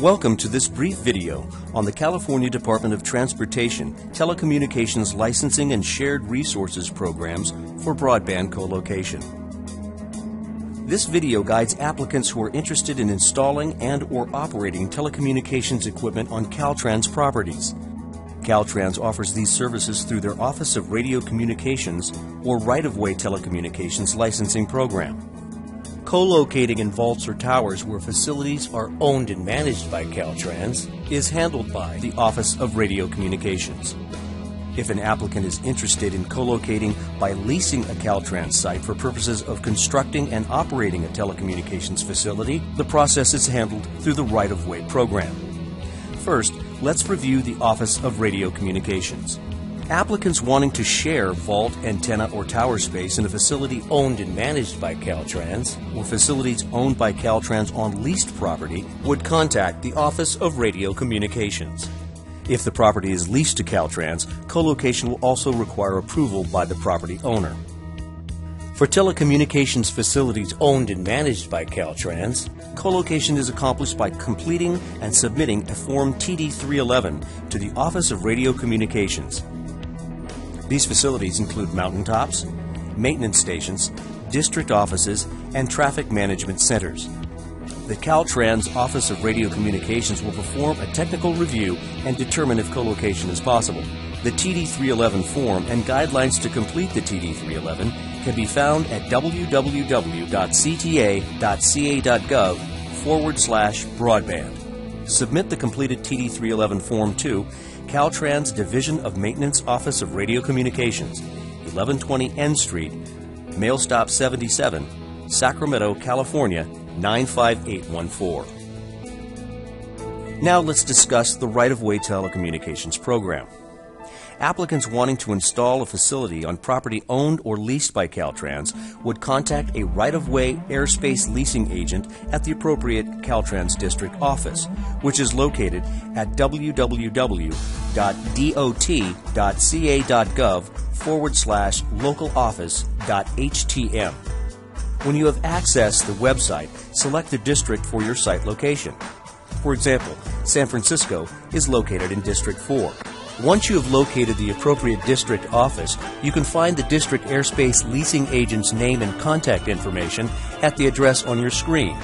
Welcome to this brief video on the California Department of Transportation Telecommunications Licensing and Shared Resources Programs for broadband co-location. This video guides applicants who are interested in installing and/or operating telecommunications equipment on Caltrans properties. Caltrans offers these services through their Office of Radio Communications or Right-of-Way Telecommunications Licensing Program. Co-locating in vaults or towers where facilities are owned and managed by Caltrans is handled by the Office of Radio Communications. If an applicant is interested in co-locating by leasing a Caltrans site for purposes of constructing and operating a telecommunications facility, the process is handled through the Right-of-Way program. First, let's review the Office of Radio Communications. Applicants wanting to share vault, antenna, or tower space in a facility owned and managed by Caltrans or facilities owned by Caltrans on leased property would contact the Office of Radio Communications. If the property is leased to Caltrans, co-location will also require approval by the property owner. For telecommunications facilities owned and managed by Caltrans, co-location is accomplished by completing and submitting a Form TD-311 to the Office of Radio Communications. These facilities include mountaintops, maintenance stations, district offices, and traffic management centers. The Caltrans Office of Radio Communications will perform a technical review and determine if co-location is possible. The TD-311 form and guidelines to complete the TD-311 can be found at www.cta.ca.gov/broadband. Submit the completed TD-311 form to Caltrans Division of Maintenance Office of Radio Communications, 1120 N Street, Mail Stop 77, Sacramento, California, 95814. Now let's discuss the Right-of-Way Telecommunications Program. Applicants wanting to install a facility on property owned or leased by Caltrans would contact a right-of-way airspace leasing agent at the appropriate Caltrans district office, which is located at www.dot.ca.gov/localoffice.htm. When you have accessed the website, select the district for your site location. For example, San Francisco is located in District 4. Once you have located the appropriate district office, you can find the district airspace leasing agent's name and contact information at the address on your screen.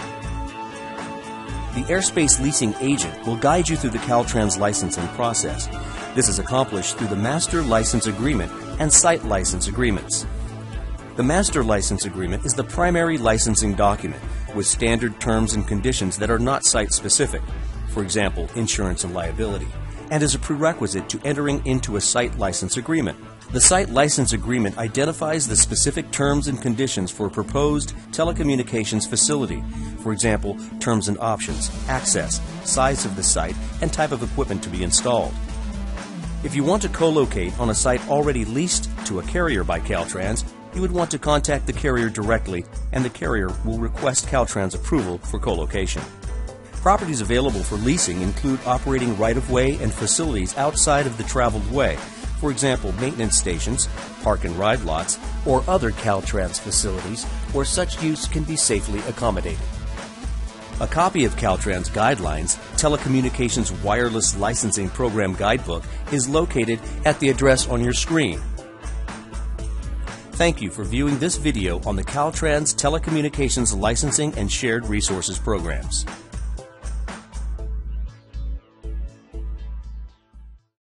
The airspace leasing agent will guide you through the Caltrans licensing process. This is accomplished through the Master License Agreement and Site License Agreements. The Master License Agreement is the primary licensing document with standard terms and conditions that are not site-specific, for example, insurance and liability, and is a prerequisite to entering into a site license agreement. The site license agreement identifies the specific terms and conditions for a proposed telecommunications facility, for example, terms and options, access, size of the site, and type of equipment to be installed. If you want to co-locate on a site already leased to a carrier by Caltrans, you would want to contact the carrier directly, and the carrier will request Caltrans approval for co-location. Properties available for leasing include operating right-of-way and facilities outside of the traveled way, for example, maintenance stations, park and ride lots, or other Caltrans facilities where such use can be safely accommodated. A copy of Caltrans Guidelines, Telecommunications Wireless Licensing Program Guidebook, is located at the address on your screen. Thank you for viewing this video on the Caltrans Telecommunications Licensing and Shared Resources Programs.